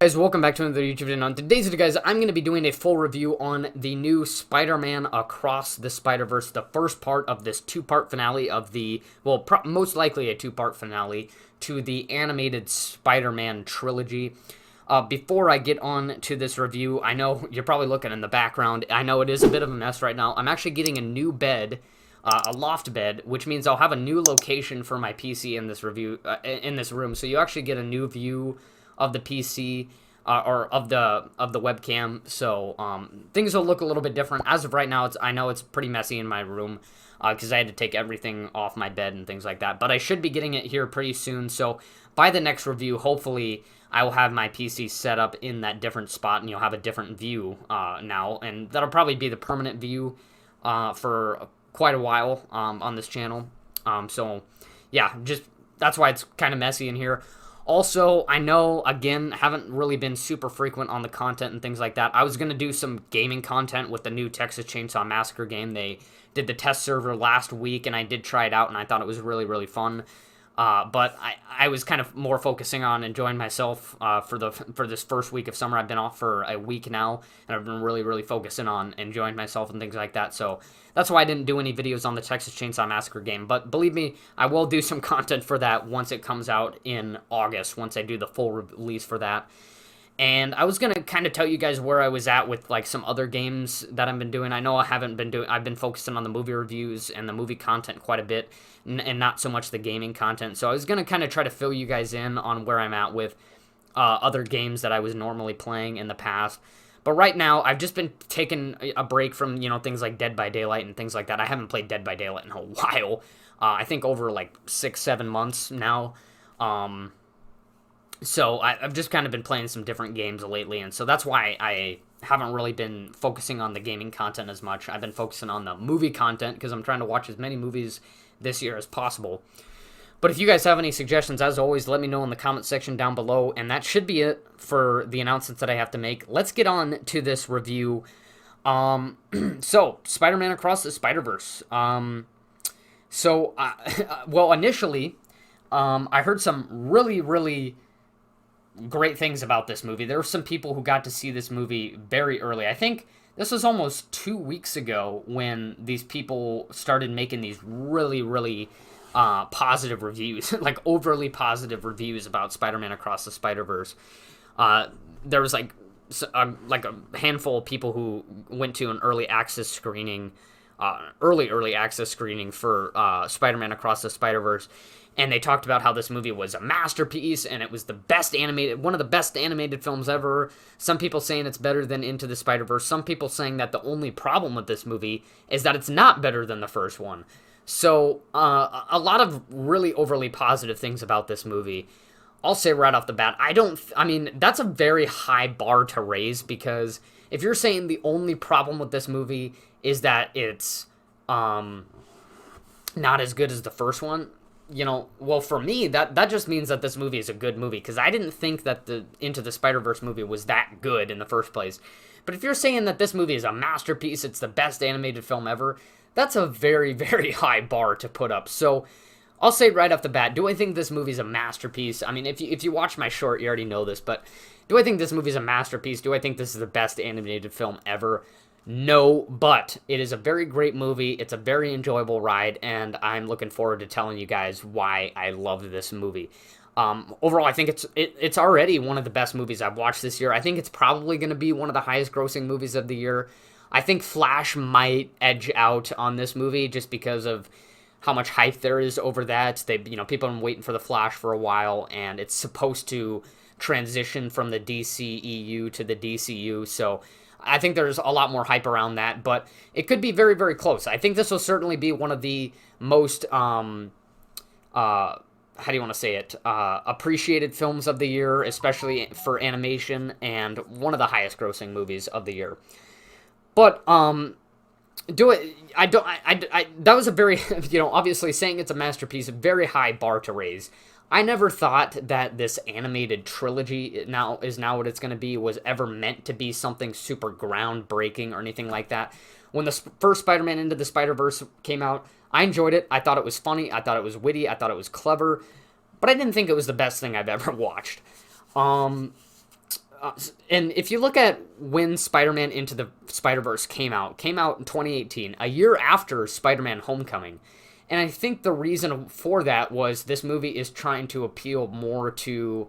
Guys, welcome back to another YouTube video. On today's video, guys, I'm going to be doing a full review on the new Spider-Man Across the Spider-Verse, the first part of this two-part finale of the, well, most likely a two-part finale to the animated Spider-Man trilogy. Before I get on to this review, I know you're probably looking in the background. I know it is a bit of a mess right now. I'm actually getting a new bed, a loft bed, which means I'll have a new location for my PC in this review, in this room. So you actually get a new view of the PC or of the webcam, so things will look a little bit different. As of right now, I know it's pretty messy in my room because I had to take everything off my bed and things like that. But I should be getting it here pretty soon. So by the next review, hopefully I will have my PC set up in that different spot, and you'll have a different view now, and that'll probably be the permanent view for quite a while on this channel. So yeah, just that's why it's kind of messy in here. Also, I know, again, haven't really been super frequent on the content and things like that. I was going to do some gaming content with the new Texas Chainsaw Massacre game. They did the test server last week, and I did try it out, and I thought it was really, really fun. But I was kind of more focusing on enjoying myself for this first week of summer. I've been off for a week now, and I've been really, really focusing on enjoying myself and things like that. So that's why I didn't do any videos on the Texas Chainsaw Massacre game. But believe me, I will do some content for that once it comes out in August, once I do the full release for that. And I was going to kind of tell you guys where I was at with, like, some other games that I've been doing. I know I've been focusing on the movie reviews and the movie content quite a bit, and not so much the gaming content. So I was going to kind of try to fill you guys in on where I'm at with other games that I was normally playing in the past. But right now, I've just been taking a break from, things like Dead by Daylight and things like that. I haven't played Dead by Daylight in a while. I think over, like, 6-7 months now. So I've just kind of been playing some different games lately, and so that's why I haven't really been focusing on the gaming content as much. I've been focusing on the movie content because I'm trying to watch as many movies this year as possible. But if you guys have any suggestions, as always, let me know in the comment section down below, and that should be it for the announcements that I have to make. Let's get on to this review. So, Spider-Man Across the Spider-Verse. Well, initially, I heard some really, really great things about this movie. There were some people who got to see this movie very early. I think this was almost 2 weeks ago when these people started making these really, really positive reviews, like overly positive reviews about Spider-Man Across the Spider-Verse. There was like a handful of people who went to an early access screening for Spider-Man Across the Spider-Verse, and they talked about how this movie was a masterpiece, and it was one of the best animated films ever. Some people saying it's better than Into the Spider-Verse. Some people saying that the only problem with this movie is that it's not better than the first one. So, a lot of really overly positive things about this movie. I'll say right off the bat, I mean, that's a very high bar to raise, because if you're saying the only problem with this movie is that it's not as good as the first one, well, for me, that just means that this movie is a good movie, because I didn't think that the Into the Spider-Verse movie was that good in the first place. But if you're saying that this movie is a masterpiece, it's the best animated film ever, that's a very, very high bar to put up. So I'll say right off the bat, do I think this movie is a masterpiece? I mean, if you watch my short, you already know this, but do I think this movie is a masterpiece? Do I think this is the best animated film ever? No, but it is a very great movie. It's a very enjoyable ride, and I'm looking forward to telling you guys why I love this movie. Overall, I think it's already one of the best movies I've watched this year. I think it's probably going to be one of the highest grossing movies of the year. I think Flash might edge out on this movie just because of how much hype there is over that. People have been waiting for the Flash for a while, and it's supposed to transition from the DCEU to the DCU, so I think there's a lot more hype around that, but it could be very, very close. I think this will certainly be one of the most, how do you want to say it, appreciated films of the year, especially for animation, and one of the highest grossing movies of the year. But, that was a very, obviously saying it's a masterpiece, a very high bar to raise. I never thought that this animated trilogy is now what it's going to be was ever meant to be something super groundbreaking or anything like that. When the first Spider-Man Into the Spider-Verse came out, I enjoyed it. I thought it was funny. I thought it was witty. I thought it was clever. But I didn't think it was the best thing I've ever watched. And if you look at when Spider-Man Into the Spider-Verse came out in 2018, a year after Spider-Man Homecoming. And I think the reason for that was this movie is trying to appeal more to,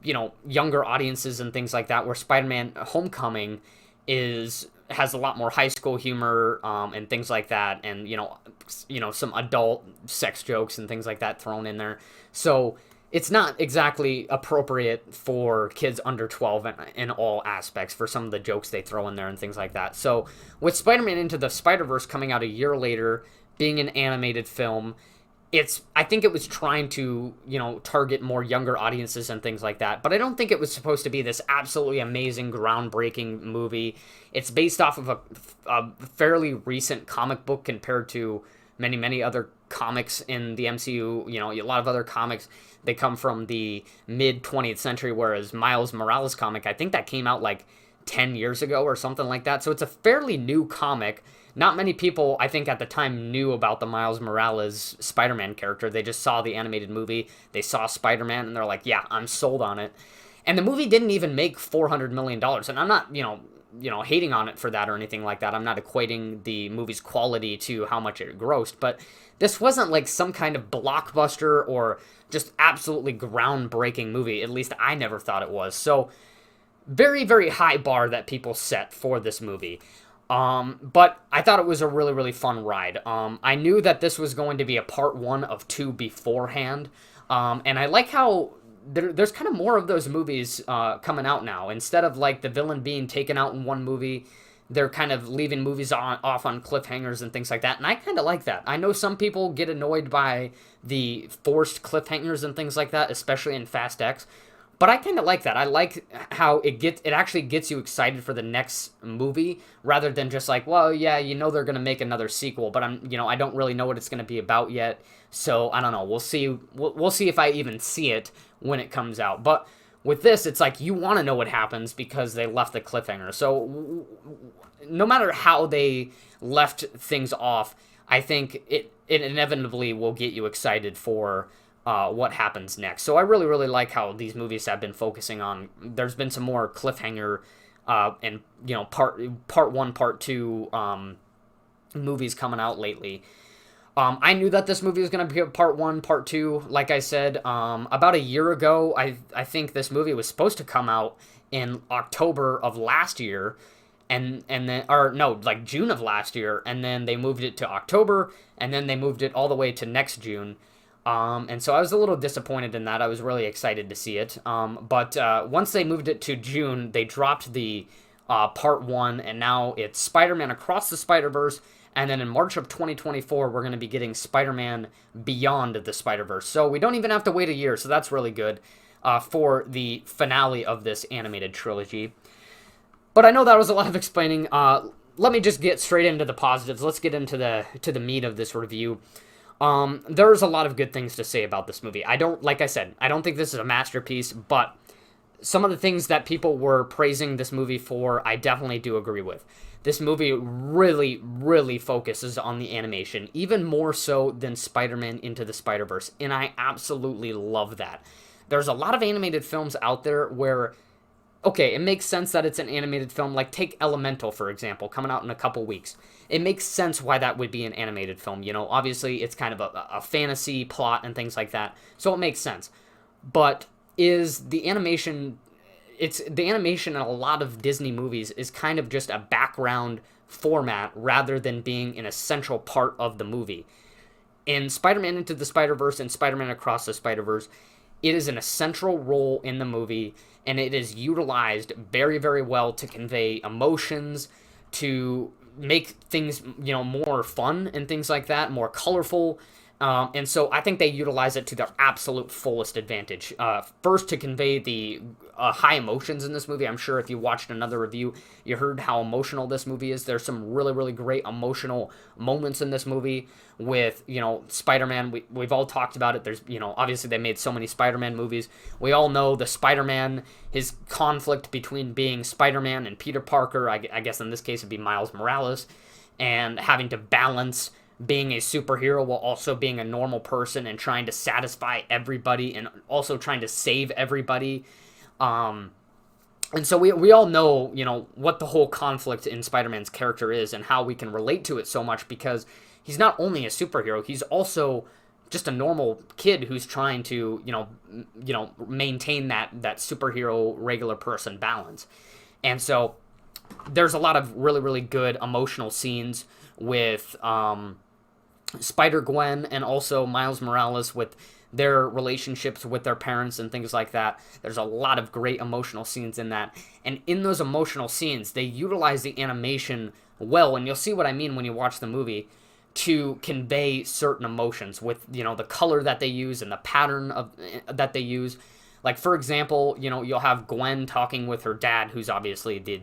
younger audiences and things like that, where Spider-Man Homecoming has a lot more high school humor, and things like that, and some adult sex jokes and things like that thrown in there. So it's not exactly appropriate for kids under 12 in all aspects for some of the jokes they throw in there and things like that. So with Spider-Man Into the Spider-Verse coming out a year later, being an animated film, I think it was trying to, target more younger audiences and things like that. But I don't think it was supposed to be this absolutely amazing, groundbreaking movie. It's based off of a fairly recent comic book compared to many, many other comics in the MCU. A lot of other comics, they come from the mid 20th century, whereas Miles Morales comic, I think that came out like 10 years ago or something like that. So it's a fairly new comic. Not many people, I think, at the time knew about the Miles Morales Spider-Man character. They just saw the animated movie, they saw Spider-Man, and they're like, yeah, I'm sold on it. And the movie didn't even make $400 million. And I'm not, hating on it for that or anything like that. I'm not equating the movie's quality to how much it grossed. But this wasn't like some kind of blockbuster or just absolutely groundbreaking movie. At least I never thought it was. So very, very high bar that people set for this movie. But I thought it was a really, really fun ride. I knew that this was going to be a part 1 of 2 beforehand. And I like how there's kind of more of those movies coming out now. Instead of like the villain being taken out in one movie, they're kind of leaving movies off on cliffhangers and things like that. And I kind of like that. I know some people get annoyed by the forced cliffhangers and things like that, especially in Fast X. But I kind of like that. I like how it actually gets you excited for the next movie rather than just like, well, yeah, they're going to make another sequel, but I don't really know what it's going to be about yet. So I don't know. We'll see. We'll see if I even see it when it comes out. But with this, it's like you want to know what happens because they left the cliffhanger. So no matter how they left things off, I think it inevitably will get you excited for what happens next. So I really, really like how these movies have been focusing on. There's been some more cliffhanger and part 1, part 2 movies coming out lately. I knew that this movie was going to be a part 1, part 2. Like I said, about a year ago, I think this movie was supposed to come out in October of last year. And then, or no, like June of last year. And then they moved it to October. And then they moved it all the way to next June. And so I was a little disappointed in that. I was really excited to see it. But once they moved it to June, they dropped the part 1, and now it's Spider-Man Across the Spider-Verse. And then in March of 2024, we're going to be getting Spider-Man Beyond the Spider-Verse. So we don't even have to wait a year, so that's really good for the finale of this animated trilogy. But I know that was a lot of explaining. Let me just get straight into the positives. Let's get into the meat of this review. There's a lot of good things to say about this movie. Like I said, I don't think this is a masterpiece, but some of the things that people were praising this movie for, I definitely do agree with. This movie really, really focuses on the animation, even more so than Spider-Man Into the Spider-Verse, and I absolutely love that. There's a lot of animated films out there where, okay, it makes sense that it's an animated film. Like, take Elemental, for example, coming out in a couple weeks. It makes sense why that would be an animated film. Obviously, it's kind of a fantasy plot and things like that, so it makes sense. But the animation in a lot of Disney movies is kind of just a background format rather than being an essential part of the movie. In Spider-Man Into the Spider-Verse and Spider-Man Across the Spider-Verse, it is an essential role in the movie, and it is utilized very, very well to convey emotions, to make things, more fun and things like that, more colorful. And so I think they utilize it to their absolute fullest advantage. First, to convey the high emotions in this movie. I'm sure if you watched another review, you heard how emotional this movie is. There's some really, really great emotional moments in this movie with, Spider-Man. We've all talked about it. There's, obviously they made so many Spider-Man movies. We all know the Spider-Man, his conflict between being Spider-Man and Peter Parker. I guess in this case it'd be Miles Morales, and having to balance being a superhero while also being a normal person and trying to satisfy everybody and also trying to save everybody. And so we all know, what the whole conflict in Spider-Man's character is and how we can relate to it so much because he's not only a superhero, he's also just a normal kid who's trying to, maintain that superhero regular person balance. And so there's a lot of really, really good emotional scenes with Spider-Gwen and also Miles Morales with their relationships with their parents and things like that. There's a lot of great emotional scenes in that. And in those emotional scenes, they utilize the animation well, and you'll see what I mean when you watch the movie, to convey certain emotions with, the color that they use and the pattern of that they use. Like, for example, you'll have Gwen talking with her dad, who's obviously the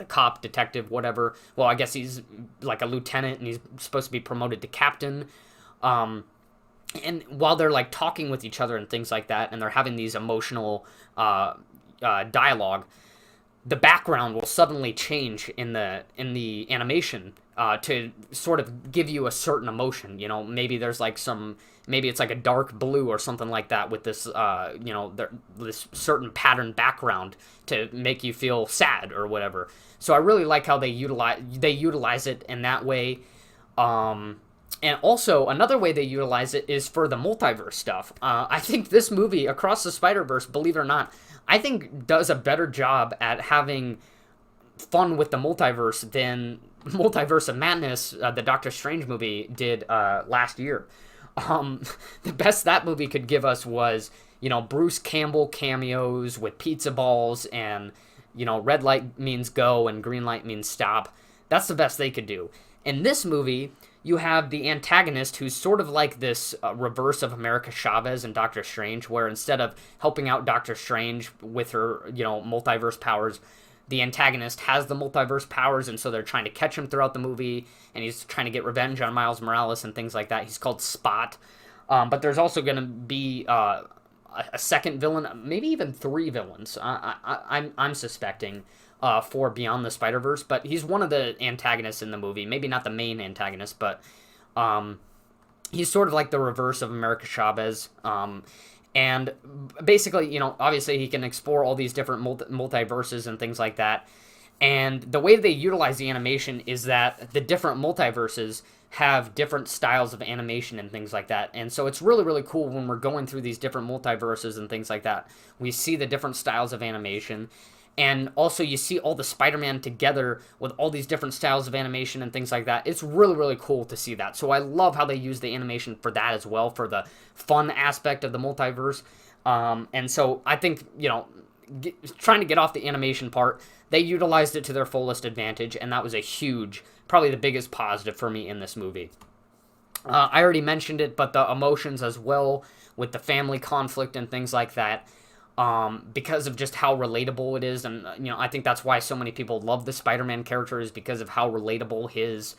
cop, detective, whatever. Well, I guess he's like a lieutenant, and he's supposed to be promoted to captain. And while they're like talking with each other and things like that, and they're having these emotional dialogue, the background will suddenly change in the animation to sort of give you a certain emotion. Maybe there's like maybe it's like a dark blue or something like that with this this certain pattern background to make you feel sad or whatever. So I really like how they utilize it in that way. And also, another way they utilize it is for the multiverse stuff. I think this movie, Across the Spider-Verse, believe it or not, I think does a better job at having fun with the multiverse than Multiverse of Madness, the Doctor Strange movie, did last year. The best that movie could give us was, Bruce Campbell cameos with pizza balls and, red light means go and green light means stop. That's the best they could do. In this movie, you have the antagonist who's sort of like this reverse of America Chavez in Doctor Strange, where instead of helping out Doctor Strange with her, multiverse powers, the antagonist has the multiverse powers, and so they're trying to catch him throughout the movie, and he's trying to get revenge on Miles Morales and things like that. He's called Spot. But there's also going to be a second villain, maybe even 3 villains, I'm suspecting, for Beyond the Spider-Verse, but he's one of the antagonists in the movie. Maybe not the main antagonist, but he's sort of like the reverse of America Chavez. And basically, obviously he can explore all these different multiverses and things like that. And the way they utilize the animation is that the different multiverses have different styles of animation and things like that. And so it's really, really cool when we're going through these different multiverses and things like that. We see the different styles of animation. And also you see all the Spider-Man together with all these different styles of animation and things like that. It's really, really cool to see that. So I love how they use the animation for that as well, for the fun aspect of the multiverse. And so I think, trying to get off the animation part, they utilized it to their fullest advantage, and that was a huge, probably the biggest positive for me in this movie. I already mentioned it, but the emotions as well with the family conflict and things like that. Because of just how relatable it is, and I think that's why so many people love the Spider-Man character, is because of how relatable his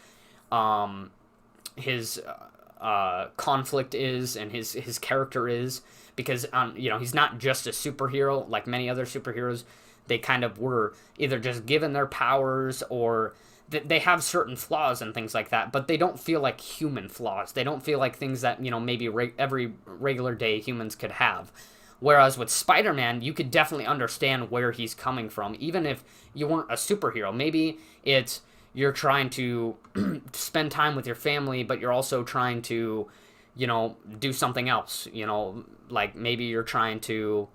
conflict is and his character is. Because he's not just a superhero like many other superheroes. They kind of were either just given their powers or they have certain flaws and things like that, but they don't feel like human flaws. They don't feel like things that maybe every regular day humans could have. Whereas with Spider-Man, you could definitely understand where he's coming from, even if you weren't a superhero. Maybe it's you're trying to spend time with your family, but you're also trying to, do something else. Like maybe you're trying to,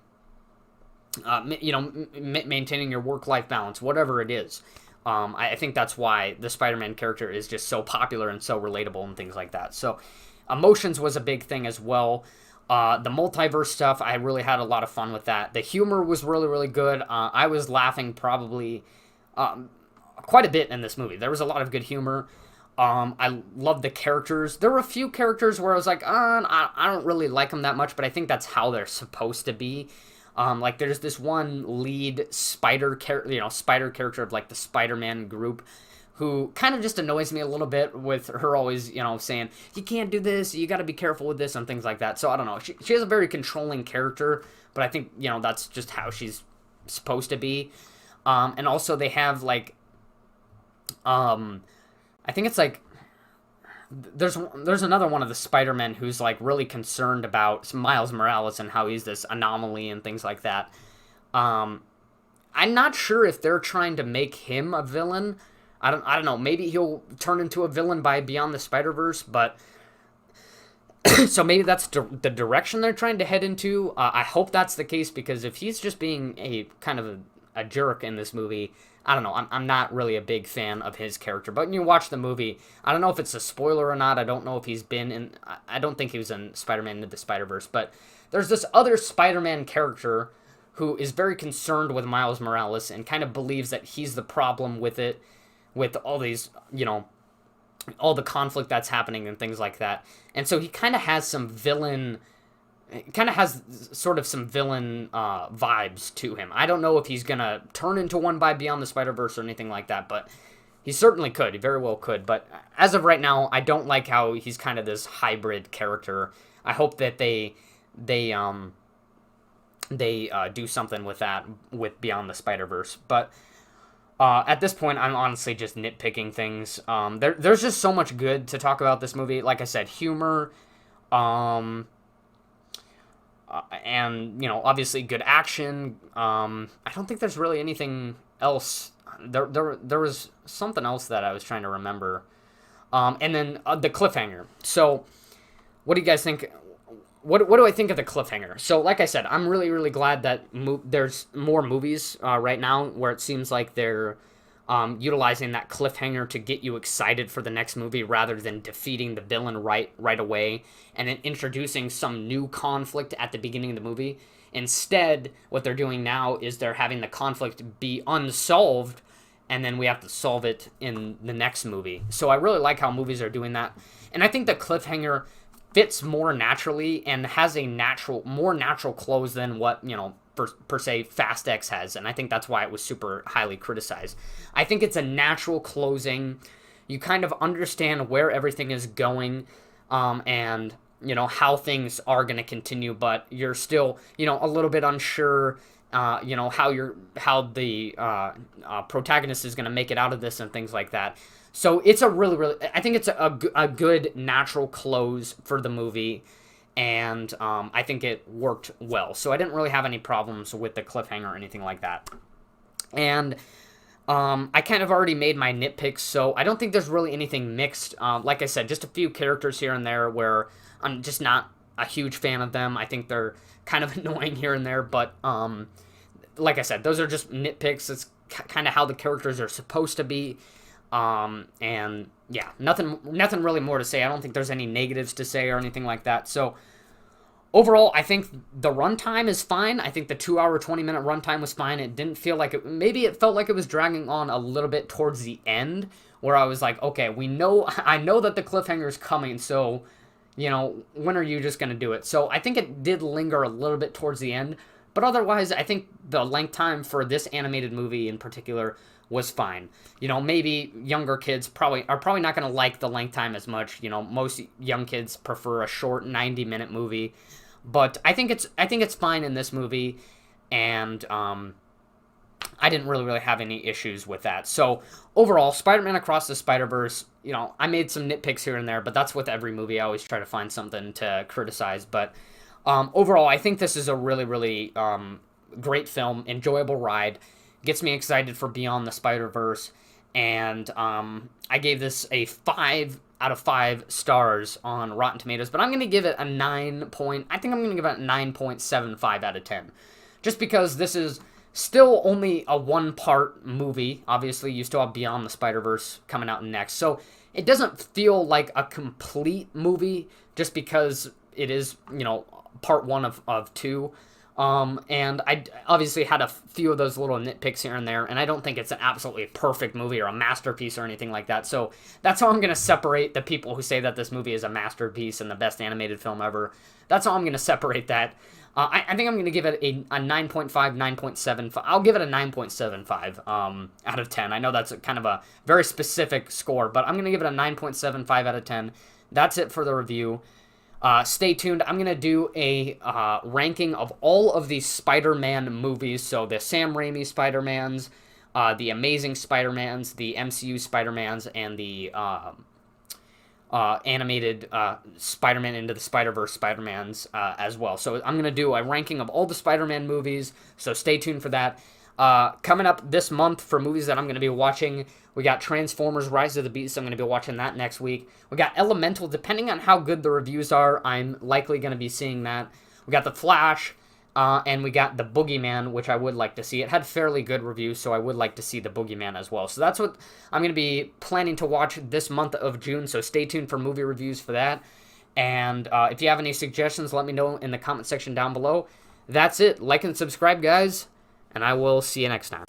maintaining your work-life balance, whatever it is. I think that's why the Spider-Man character is just so popular and so relatable and things like that. So emotions was a big thing as well. The multiverse stuff, I really had a lot of fun with that. The humor was really, really good. I was laughing probably quite a bit in this movie. There was a lot of good humor. I loved the characters. There were a few characters where I was like, I don't really like them that much, but I think that's how they're supposed to be. Like there's this one lead spider character of like the Spider-Man group, who kind of just annoys me a little bit with her always, saying, you can't do this, you got to be careful with this and things like that. So I don't know. She has a very controlling character, but I think, that's just how she's supposed to be. And also they have like, I think it's like, there's another one of the Spider-Men who's like really concerned about Miles Morales and how he's this anomaly and things like that. I'm not sure if they're trying to make him a villain. I don't know. Maybe he'll turn into a villain by Beyond the Spider-Verse, but so maybe that's the direction they're trying to head into. I hope that's the case, because if he's just being a kind of a jerk in this movie, I don't know. I'm not really a big fan of his character. But when you watch the movie, I don't know if it's a spoiler or not. I don't know if he's been in. I don't think he was in Spider-Man Into the Spider-Verse. But there's this other Spider-Man character who is very concerned with Miles Morales and kind of believes that he's the problem with it, with all these, all the conflict that's happening and things like that. And so he kind of has some villain, some villain vibes to him. I don't know if he's going to turn into one by Beyond the Spider-Verse or anything like that, but he certainly could. He very well could. But as of right now, I don't like how he's kind of this hybrid character. I hope that they do something with that with Beyond the Spider-Verse. But at this point, I'm honestly just nitpicking things. There's just so much good to talk about this movie. Like I said, humor, and obviously good action. I don't think there's really anything else. There was something else that I was trying to remember. And then the cliffhanger. So, what do you guys think? What do I think of the cliffhanger? So, like I said, I'm really, really glad that there's more movies right now where it seems like they're utilizing that cliffhanger to get you excited for the next movie rather than defeating the villain right away and then introducing some new conflict at the beginning of the movie. Instead, what they're doing now is they're having the conflict be unsolved, and then we have to solve it in the next movie. So I really like how movies are doing that. And I think the cliffhanger fits more naturally and has a more natural close than what, per se Fast X has. And I think that's why it was super highly criticized. I think it's a natural closing. You kind of understand where everything is going, and how things are going to continue, but you're still, a little bit unsure, how the protagonist is going to make it out of this and things like that. So it's a really, really, I think it's a good natural close for the movie, and I think it worked well. So I didn't really have any problems with the cliffhanger or anything like that. And I kind of already made my nitpicks, so I don't think there's really anything mixed. Like I said, just a few characters here and there where I'm just not a huge fan of them. I think they're kind of annoying here and there, but like I said, those are just nitpicks. It's kind of how the characters are supposed to be. And yeah, nothing really more to say. I don't think there's any negatives to say or anything like that. So overall, I think the runtime is fine. I think the 2 hour, 20-minute runtime was fine. It didn't feel like maybe it felt like it was dragging on a little bit towards the end, where I was like, okay, I know that the cliffhanger is coming. So, when are you just going to do it? So I think it did linger a little bit towards the end, but otherwise, I think the length time for this animated movie in particular was fine. Maybe younger kids are probably not going to like the length time as much. Most young kids prefer a short 90-minute movie, but I think it's fine in this movie, and I didn't really have any issues with that. So overall, Spider-Man Across the Spider-Verse, I made some nitpicks here and there, but that's with every movie. I always try to find something to criticize, but overall, I think this is a really, really great film, enjoyable ride. Gets me excited for Beyond the Spider-Verse, and I gave this a 5 out of 5 stars on Rotten Tomatoes, but I'm going to give it a 9.75 out of 10, just because this is still only a one-part movie. Obviously, you still have Beyond the Spider-Verse coming out next, so it doesn't feel like a complete movie just because it is, part 1 of 2. And I obviously had a few of those little nitpicks here and there, and I don't think it's an absolutely perfect movie or a masterpiece or anything like that. So that's how I'm going to separate the people who say that this movie is a masterpiece and the best animated film ever. That's how I'm going to separate that. I think I'm going to give it a 9.5, 9.75. I'll give it a 9.75 out of 10. I know that's kind of a very specific score, but I'm going to give it a 9.75 out of 10. That's it for the review. Stay tuned. I'm going to do a ranking of all of these Spider-Man movies. So the Sam Raimi Spider-Mans, the Amazing Spider-Mans, the MCU Spider-Mans, and the animated Spider-Man Into the Spider-Verse Spider-Mans as well. So I'm going to do a ranking of all the Spider-Man movies. So stay tuned for that. Coming up this month for movies that I'm going to be watching, we got Transformers Rise of the Beast. I'm going to be watching that next week. We got Elemental. Depending on how good the reviews are, I'm likely going to be seeing that. We got The Flash, and we got The Boogeyman, which I would like to see. It had fairly good reviews, so I would like to see The Boogeyman as well. So that's what I'm going to be planning to watch this month of June, so stay tuned for movie reviews for that. And if you have any suggestions, let me know in the comment section down below. That's it. Like and subscribe, guys, and I will see you next time.